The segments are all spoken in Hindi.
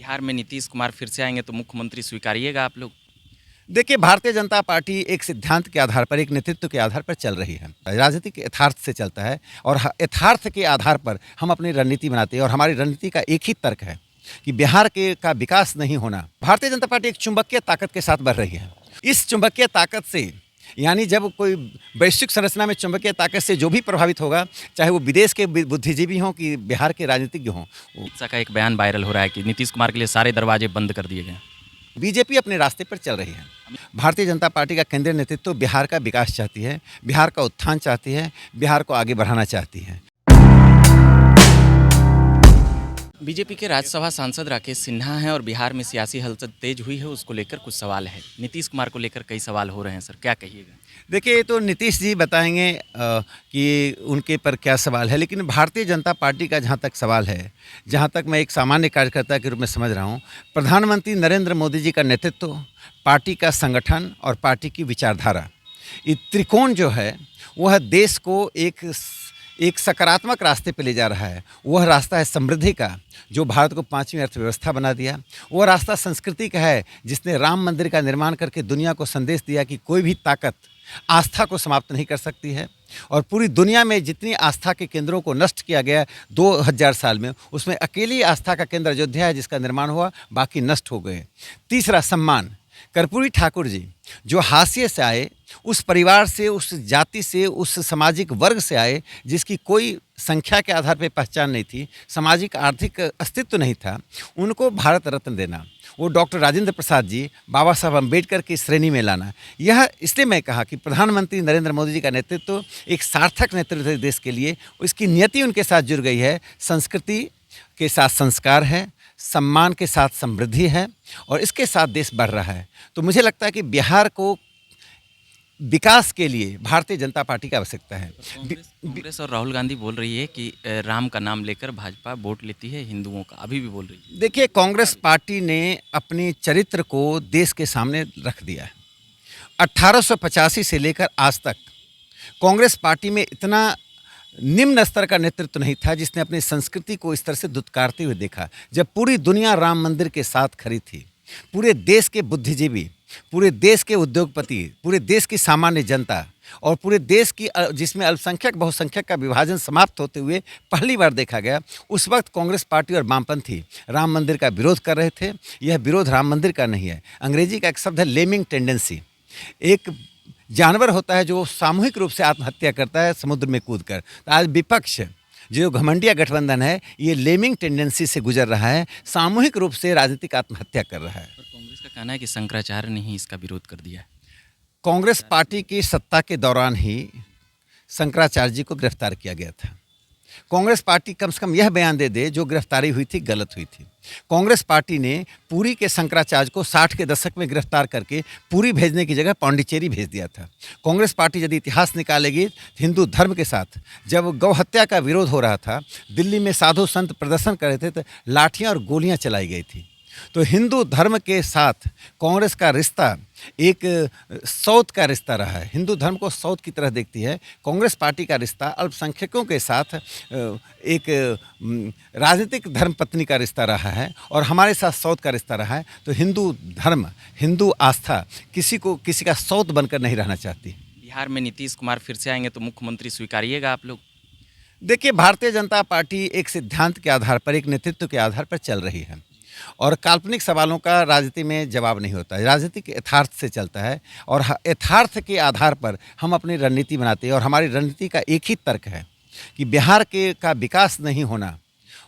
बिहार में नीतीश कुमार फिर से आएंगे तो मुख्यमंत्री स्वीकारिएगा आप लोग? देखिए, भारतीय जनता पार्टी एक सिद्धांत के आधार पर, एक नेतृत्व के आधार पर चल रही है। राजनीतिक यथार्थ से चलता है और यथार्थ के आधार पर हम अपनी रणनीति बनाते हैं और हमारी रणनीति का एक ही तर्क है कि बिहार के का विकास नहीं होना। भारतीय जनता पार्टी एक चुंबकीय ताकत के साथ बढ़ रही है। इस चुंबकीय ताकत से, यानी जब कोई वैश्विक संरचना में चुंबकीय ताकत से जो भी प्रभावित होगा, चाहे वो विदेश के बुद्धिजीवी हों कि बिहार के राजनीतिज्ञ हों। ऐसा का एक बयान वायरल हो रहा है कि नीतीश कुमार के लिए सारे दरवाजे बंद कर दिए गए। बीजेपी अपने रास्ते पर चल रही है। भारतीय जनता पार्टी का केंद्रीय नेतृत्व बिहार का विकास चाहती है, बिहार का उत्थान चाहती है, बिहार को आगे बढ़ाना चाहती है। बीजेपी के राज्यसभा सांसद राकेश सिन्हा हैं और बिहार में सियासी हलचल तेज हुई है, उसको लेकर कुछ सवाल है। नीतीश कुमार को लेकर कई सवाल हो रहे हैं सर, क्या कहिएगा? देखिए, तो नीतीश जी बताएंगे कि उनके पर क्या सवाल है, लेकिन भारतीय जनता पार्टी का जहाँ तक सवाल है, जहाँ तक मैं एक सामान्य कार्यकर्ता के रूप में समझ रहा हूँ, प्रधानमंत्री नरेंद्र मोदी जी का नेतृत्व, पार्टी का संगठन और पार्टी की विचारधारा, ये त्रिकोण जो है वह देश को एक सकारात्मक रास्ते पे ले जा रहा है। वह रास्ता है समृद्धि का, जो भारत को 5वीं अर्थव्यवस्था बना दिया। वह रास्ता संस्कृति का है, जिसने राम मंदिर का निर्माण करके दुनिया को संदेश दिया कि कोई भी ताकत आस्था को समाप्त नहीं कर सकती है। और पूरी दुनिया में जितनी आस्था के केंद्रों को नष्ट किया गया 2000 साल में, उसमें अकेली आस्था का केंद्र अयोध्या है जिसका निर्माण हुआ, बाकी नष्ट हो गए। तीसरा, सम्मान। कर्पूरी ठाकुर जी जो हाशिए से आए, उस परिवार से, उस जाति से, उस सामाजिक वर्ग से आए जिसकी कोई संख्या के आधार पर पहचान नहीं थी, सामाजिक आर्थिक अस्तित्व नहीं था, उनको भारत रत्न देना, वो डॉक्टर राजेंद्र प्रसाद जी, बाबा साहब अम्बेडकर की श्रेणी में लाना, यह इसलिए मैं कहा कि प्रधानमंत्री नरेंद्र मोदी जी का नेतृत्व एक सार्थक नेतृत्व है देश के लिए। उसकी नियति उनके साथ जुड़ गई है, संस्कृति के साथ संस्कार है, सम्मान के साथ समृद्धि है और इसके साथ देश बढ़ रहा है। तो मुझे लगता है कि बिहार को विकास के लिए भारतीय जनता पार्टी की आवश्यकता है। कांग्रेस और राहुल गांधी बोल रही है कि राम का नाम लेकर भाजपा वोट लेती है हिंदुओं का, अभी भी बोल रही है। देखिए, कांग्रेस पार्टी ने अपने चरित्र को देश के सामने रख दिया है। 1885 से लेकर आज तक कांग्रेस पार्टी में इतना निम्न स्तर का नेतृत्व नहीं था जिसने अपनी संस्कृति को इस तरह से दुत्कारते हुए देखा। जब पूरी दुनिया राम मंदिर के साथ खड़ी थी, पूरे देश के बुद्धिजीवी, पूरे देश के उद्योगपति, पूरे देश की सामान्य जनता और पूरे देश की जिसमें अल्पसंख्यक बहुसंख्यक का विभाजन समाप्त होते हुए पहली बार देखा गया, उस वक्त कांग्रेस पार्टी और वामपंथी राम मंदिर का विरोध कर रहे थे। यह विरोध राम मंदिर का नहीं है, अंग्रेजी का एक शब्द है लेमिंग टेंडेंसी। एक जानवर होता है जो सामूहिक रूप से आत्महत्या करता है समुद्र में कूदकर। तो आज विपक्ष जो घमंडिया गठबंधन है, ये लेमिंग टेंडेंसी से गुजर रहा है, सामूहिक रूप से राजनीतिक आत्महत्या कर रहा है। कांग्रेस का कहना है कि शंकराचार्य ने ही इसका विरोध कर दिया है। कांग्रेस पार्टी की सत्ता के दौरान ही शंकराचार्य जी को गिरफ्तार किया गया था। कांग्रेस पार्टी कम से कम यह बयान दे दे जो गिरफ्तारी हुई थी गलत हुई थी। कांग्रेस पार्टी ने पुरी के शंकराचार्य को 60 के दशक में गिरफ्तार करके पुरी भेजने की जगह पांडिचेरी भेज दिया था। कांग्रेस पार्टी यदि इतिहास निकालेगी, हिंदू धर्म के साथ जब गौ हत्या का विरोध हो रहा था, दिल्ली में साधु संत प्रदर्शन कर रहे थे, तो लाठियां और गोलियां चलाई गई थी। तो हिंदू धर्म के साथ कांग्रेस का रिश्ता एक सौत का रिश्ता रहा है। हिंदू धर्म को सौत की तरह देखती है। कांग्रेस पार्टी का रिश्ता अल्पसंख्यकों के साथ एक राजनीतिक धर्मपत्नी का रिश्ता रहा है और हमारे साथ सौत का रिश्ता रहा है। तो हिंदू धर्म, हिंदू आस्था किसी का सौत बनकर नहीं रहना चाहती। बिहार में नीतीश कुमार फिर से आएंगे तो मुख्यमंत्री स्वीकारिएगा आप लोग? देखिए, भारतीय जनता पार्टी एक सिद्धांत के आधार पर, एक नेतृत्व के आधार पर चल रही है और काल्पनिक सवालों का राजनीति में जवाब नहीं होता है। राजनीतिक यथार्थ से चलता है और यथार्थ के आधार पर हम अपनी रणनीति बनाते हैं और हमारी रणनीति का एक ही तर्क है कि बिहार का विकास नहीं होना।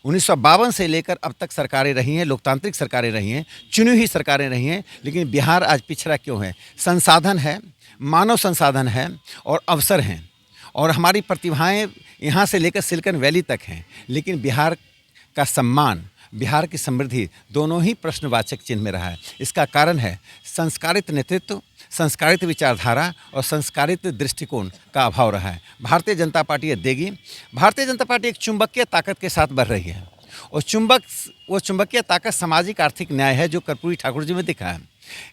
1952 से लेकर अब तक सरकारें रही हैं, लोकतांत्रिक सरकारें रही हैं, चुनी हुई सरकारें रही हैं, लेकिन बिहार आज पिछड़ा क्यों है? संसाधन है, मानव संसाधन है और अवसर हैं और हमारी प्रतिभाएं यहाँ से लेकर सिलिकॉन वैली तक हैं, लेकिन बिहार का सम्मान, बिहार की समृद्धि दोनों ही प्रश्नवाचक चिन्ह में रहा है। इसका कारण है संस्कारित नेतृत्व, संस्कारित विचारधारा और संस्कारित दृष्टिकोण का अभाव रहा है। भारतीय जनता पार्टी ये देगी। भारतीय जनता पार्टी एक चुंबकीय ताकत के साथ बढ़ रही है और वो चुंबकीय ताकत सामाजिक आर्थिक न्याय है जो कर्पूरी ठाकुर जी में दिखा है।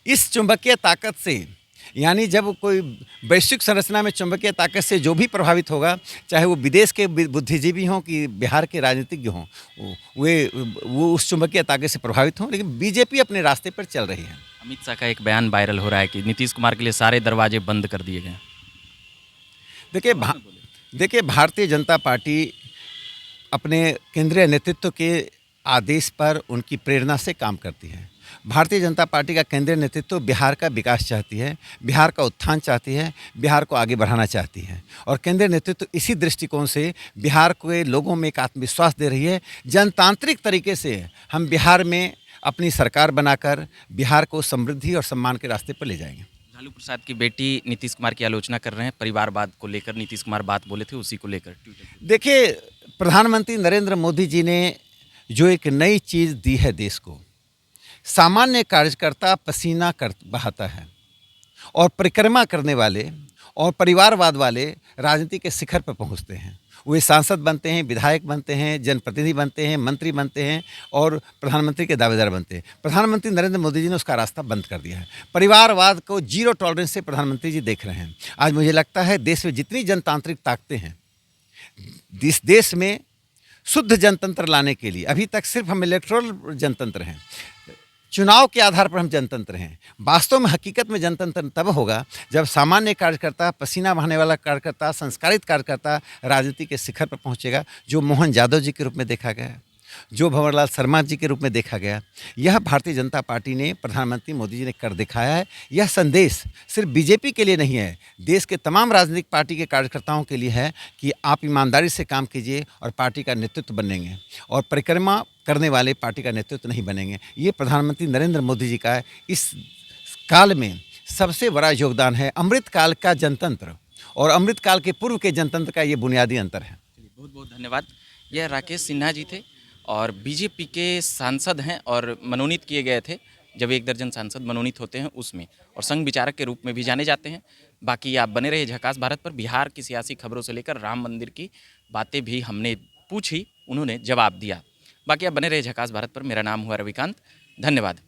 इस चुंबकीय ताकत से, यानी जब कोई वैश्विक संरचना में चुंबकीय ताकत से जो भी प्रभावित होगा, चाहे वो विदेश के बुद्धिजीवी हों कि बिहार के राजनीतिज्ञ हों, वो उस चुंबकीय ताकत से प्रभावित हों, लेकिन बीजेपी अपने रास्ते पर चल रही है। अमित शाह का एक बयान वायरल हो रहा है कि नीतीश कुमार के लिए सारे दरवाजे बंद कर दिए गए हैं। देखिए भारतीय जनता पार्टी अपने केंद्रीय नेतृत्व के आदेश पर, उनकी प्रेरणा से काम करती है। भारतीय जनता पार्टी का केंद्रीय नेतृत्व बिहार का विकास चाहती है, बिहार का उत्थान चाहती है, बिहार को आगे बढ़ाना चाहती है, और केंद्रीय नेतृत्व इसी दृष्टिकोण से बिहार के लोगों में एक आत्मविश्वास दे रही है। जनतांत्रिक तरीके से हम बिहार में अपनी सरकार बनाकर बिहार को समृद्धि और सम्मान के रास्ते पर ले जाएंगे। लालू प्रसाद की बेटी नीतीश कुमार की आलोचना कर रहे हैं, परिवारवाद को लेकर नीतीश कुमार बात बोले थे, उसी को लेकर ट्विटर। देखिए, प्रधानमंत्री नरेंद्र मोदी जी ने जो एक नई चीज़ दी है देश को, सामान्य कार्यकर्ता पसीना बहाता है और परिक्रमा करने वाले और परिवारवाद वाले राजनीति के शिखर पर पहुंचते हैं। वे सांसद बनते हैं, विधायक बनते हैं, जनप्रतिनिधि बनते हैं, मंत्री बनते हैं और प्रधानमंत्री के दावेदार बनते हैं। प्रधानमंत्री नरेंद्र मोदी जी ने उसका रास्ता बंद कर दिया है। परिवारवाद को जीरो टॉलरेंस से प्रधानमंत्री जी देख रहे हैं। आज मुझे लगता है देश में जितनी जनतांत्रिक ताकतें हैं, इस देश में शुद्ध जनतंत्र लाने के लिए अभी तक सिर्फ हम इलेक्टोरल जनतंत्र हैं, चुनाव के आधार पर हम जनतंत्र हैं। वास्तव में हकीकत में जनतंत्र तब होगा जब सामान्य कार्यकर्ता, पसीना बहाने वाला कार्यकर्ता, संस्कारित कार्यकर्ता राजनीति के शिखर पर पहुंचेगा, जो मोहन यादव जी के रूप में देखा गया, जो भंवरलाल शर्मा जी के रूप में देखा गया। यह भारतीय जनता पार्टी ने, प्रधानमंत्री मोदी जी ने कर दिखाया है। यह संदेश सिर्फ बीजेपी के लिए नहीं है, देश के तमाम राजनीतिक पार्टी के कार्यकर्ताओं के लिए है कि आप ईमानदारी से काम कीजिए और पार्टी का नेतृत्व बनेंगे, और परिक्रमा करने वाले पार्टी का नेतृत्व नहीं बनेंगे। ये प्रधानमंत्री नरेंद्र मोदी जी का इस काल में सबसे बड़ा योगदान है। अमृत काल का जनतंत्र और अमृत काल के पूर्व के जनतंत्र का ये बुनियादी अंतर है। बहुत बहुत धन्यवाद। यह राकेश सिन्हा जी थे और बीजेपी के सांसद हैं और मनोनीत किए गए थे। जब 1 दर्जन सांसद मनोनीत होते हैं उसमें, और संघ विचारक के रूप में भी जाने जाते हैं। बाकी आप बने रहे झकास भारत पर। बिहार की सियासी खबरों से लेकर राम मंदिर की बातें भी हमने पूछी, उन्होंने जवाब दिया। बाकी आप बने रहे झकास भारत पर। मेरा नाम हुआ रविकांत। धन्यवाद।